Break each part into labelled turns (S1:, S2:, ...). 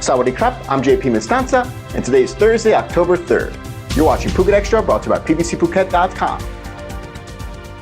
S1: Sawadee krap, I'm JP Mestanza, and today is Thursday, October 3rd. You're watching Phuket Extra, brought to you by pbcphuket.com.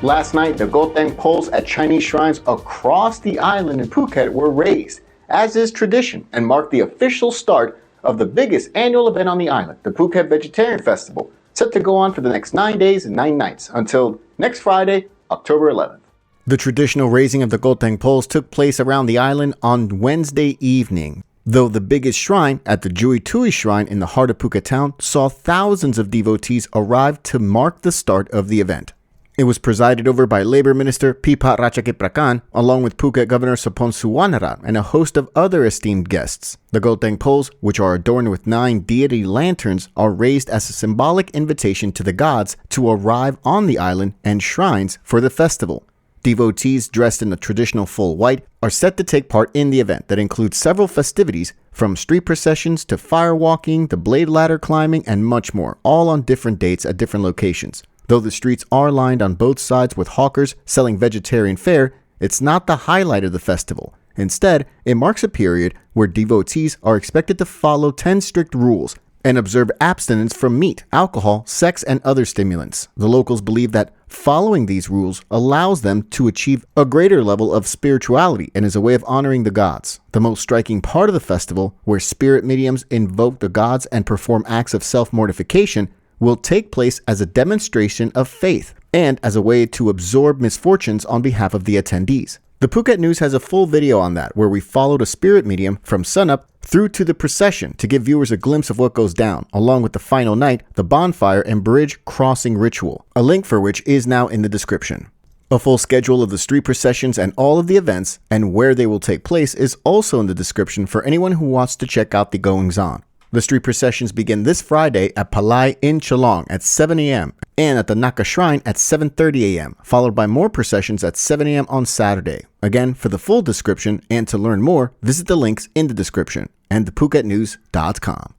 S1: Last night, the Goteng poles at Chinese shrines across the island in Phuket were raised, as is tradition, and marked the official start of the biggest annual event on the island, the Phuket Vegetarian Festival, set to go on for the next 9 days and 9 nights, until next Friday, October 11th. The traditional raising of the Goteng poles took place around the island on Wednesday evening, though the biggest shrine at the Jui Tui Shrine in the heart of Phuket town saw thousands of devotees arrive to mark the start of the event. It was presided over by Labour Minister Pipa Ratchakiprakan, along with Phuket Governor Sopon Suwanarat and a host of other esteemed guests. The Goteng poles, which are adorned with 9 deity lanterns, are raised as a symbolic invitation to the gods to arrive on the island and shrines for the festival. Devotees dressed in the traditional full white are set to take part in the event that includes several festivities, from street processions to fire walking, the blade ladder climbing, and much more, all on different dates at different locations. Though the streets are lined on both sides with hawkers selling vegetarian fare, it's not the highlight of the festival. Instead, it marks a period where devotees are expected to follow 10 strict rules and observe abstinence from meat, alcohol, sex, and other stimulants. The locals believe that following these rules allows them to achieve a greater level of spirituality and is a way of honoring the gods. The most striking part of the festival, where spirit mediums invoke the gods and perform acts of self-mortification, will take place as a demonstration of faith and as a way to absorb misfortunes on behalf of the attendees. The Phuket News has a full video on that, where we followed a spirit medium from sunup through to the procession to give viewers a glimpse of what goes down, along with the final night, the bonfire and bridge crossing ritual, a link for which is now in the description. A full schedule of the street processions and all of the events and where they will take place is also in the description for anyone who wants to check out the goings-on. The street processions begin this Friday at Palai in Chalong at 7 a.m. and at the Naka Shrine at 7:30 a.m., followed by more processions at 7 a.m. on Saturday. Again, for the full description and to learn more, visit the links in the description and thephuket.com.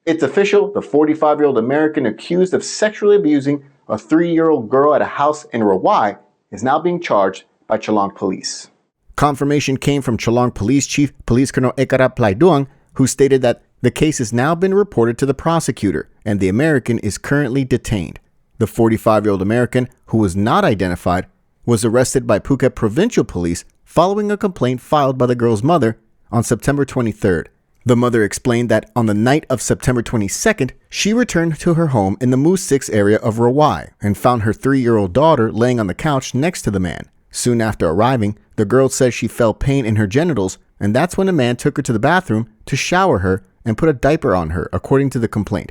S1: It's official, the 45-year-old American accused of sexually abusing a 3-year-old girl at a house in Rawai is now being charged by Chalong police. Confirmation came from Chalong Police Chief Police Colonel Ekara Plaiduang, who stated that the case has now been reported to the prosecutor and the American is currently detained. The 45-year-old American, who was not identified, was arrested by Phuket Provincial Police following a complaint filed by the girl's mother on September 23rd. The mother explained that on the night of September 22nd, she returned to her home in the Moose 6 area of Rawai and found her 3-year-old daughter laying on the couch next to the man. Soon after arriving, the girl says she felt pain in her genitals, and that's when a man took her to the bathroom to shower her and put a diaper on her, according to the complaint.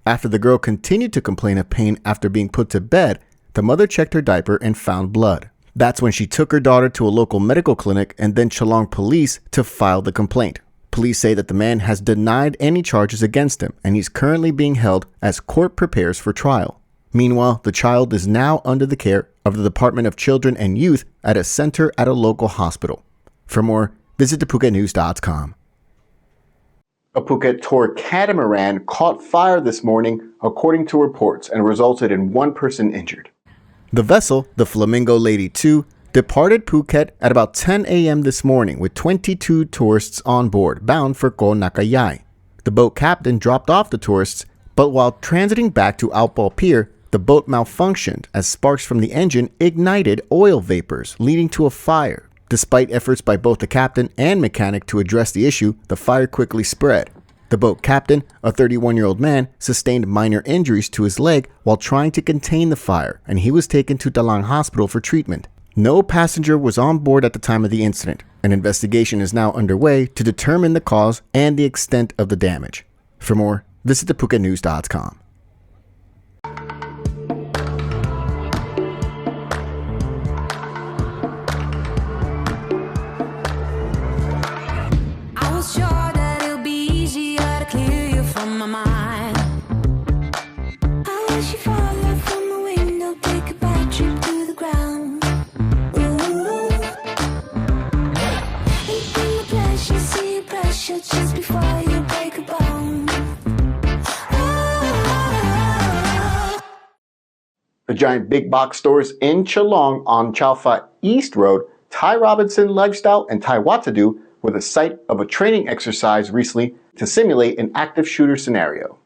S1: After the girl continued to complain of pain after being put to bed, the mother checked her diaper and found blood. That's when she took her daughter to a local medical clinic and then Chalong police to file the complaint. Police say that the man has denied any charges against him and he's currently being held as court prepares for trial. Meanwhile, the child is now under the care of the Department of Children and Youth at a center at a local hospital. For more, visit thephuket.com. A Phuket tour catamaran caught fire this morning, according to reports, and resulted in 1 person injured. The vessel, the Flamingo Lady 2, departed Phuket at about 10 a.m. this morning with 22 tourists on board, bound for Koh Nakayai. The boat captain dropped off the tourists, but while transiting back to Outball Pier, the boat malfunctioned as sparks from the engine ignited oil vapors, leading to a fire. Despite efforts by both the captain and mechanic to address the issue, the fire quickly spread. The boat captain, a 31-year-old man, sustained minor injuries to his leg while trying to contain the fire, and he was taken to Dalang Hospital for treatment. No passenger was on board at the time of the incident. An investigation is now underway to determine the cause and the extent of the damage. For more, visit thephuket.com.
S2: Just before you break a bone.
S1: The giant big box stores in Chalong on Chalfa East Road, Thai Robinson Lifestyle and Thai Watadu were the site of a training exercise recently to simulate an active shooter scenario.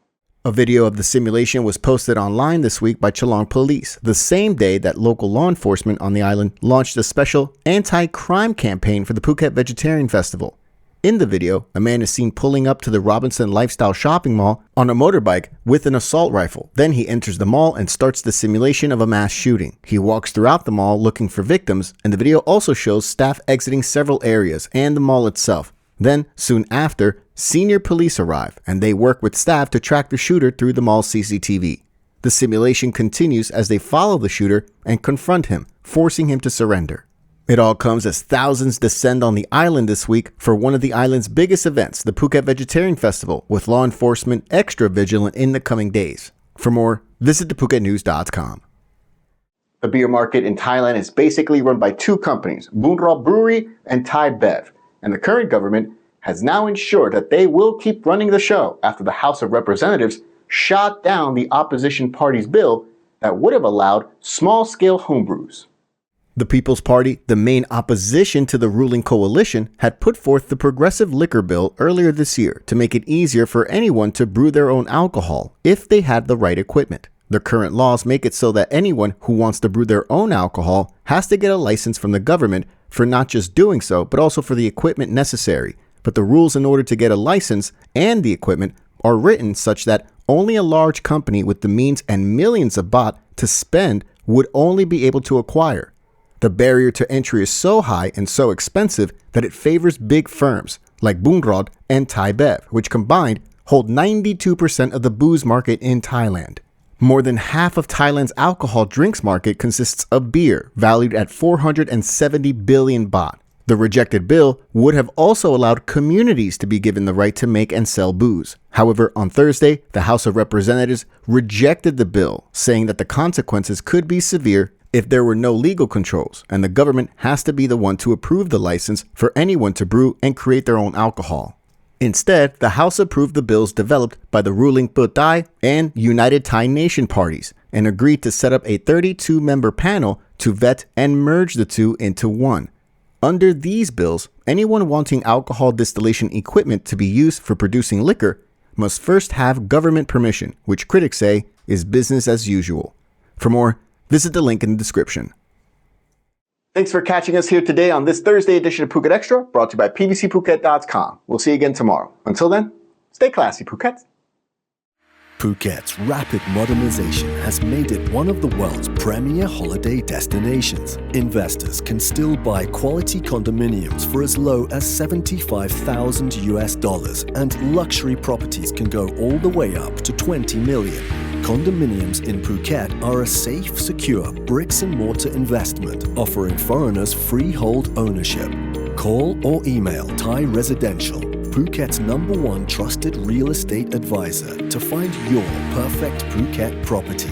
S1: A video of the simulation was posted online this week by Chalong police, the same day that local law enforcement on the island launched a special anti-crime campaign for the Phuket Vegetarian Festival. In the video, a man is seen pulling up to the Robinson Lifestyle shopping mall on a motorbike with an assault rifle. Then he enters the mall and starts the simulation of a mass shooting. He walks throughout the mall looking for victims, and the video also shows staff exiting several areas and the mall itself. Then, soon after, senior police arrive, and they work with staff to track the shooter through the mall's CCTV. The simulation continues as they follow the shooter and confront him, forcing him to surrender. It all comes as thousands descend on the island this week for one of the island's biggest events, the Phuket Vegetarian Festival, with law enforcement extra vigilant in the coming days. For more, visit thephuket.news.com. The beer market in Thailand is basically run by two companies, Bunrao Brewery and Thai Bev, and the current government has now ensured that they will keep running the show after the House of Representatives shot down the opposition party's bill that would have allowed small-scale homebrews. The People's Party, the main opposition to the ruling coalition, had put forth the Progressive Liquor Bill earlier this year to make it easier for anyone to brew their own alcohol if they had the right equipment. The current laws make it so that anyone who wants to brew their own alcohol has to get a license from the government for not just doing so, but also for the equipment necessary. But the rules in order to get a license and the equipment are written such that only a large company with the means and millions of baht to spend would only be able to acquire. The barrier to entry is so high and so expensive that it favors big firms like Bunrao and Thai Bev, which combined hold 92% of the booze market in Thailand. More than half of Thailand's alcohol drinks market consists of beer, valued at 470 billion baht. The rejected bill would have also allowed communities to be given the right to make and sell booze. However, on Thursday, the House of Representatives rejected the bill, saying that the consequences could be severe if there were no legal controls, and the government has to be the one to approve the license for anyone to brew and create their own alcohol. Instead, the House approved the bills developed by the ruling Pheu Thai and United Thai Nation parties and agreed to set up a 32-member panel to vet and merge the two into one. Under these bills, anyone wanting alcohol distillation equipment to be used for producing liquor must first have government permission, which critics say is business as usual. For more, visit the link in the description. Thanks for catching us here today on this Thursday edition of Phuket Extra, brought to you by pbcphuket.com. We'll see you again tomorrow. Until then, stay classy, Phuket.
S3: Phuket's rapid modernization has made it one of the world's premier holiday destinations. Investors can still buy quality condominiums for as low as $75,000, and luxury properties can go all the way up to 20 million. Condominiums in Phuket are a safe, secure bricks-and-mortar investment offering foreigners freehold ownership. Call or email Thai Residential, Phuket's #1 trusted real estate advisor, to find your perfect Phuket property.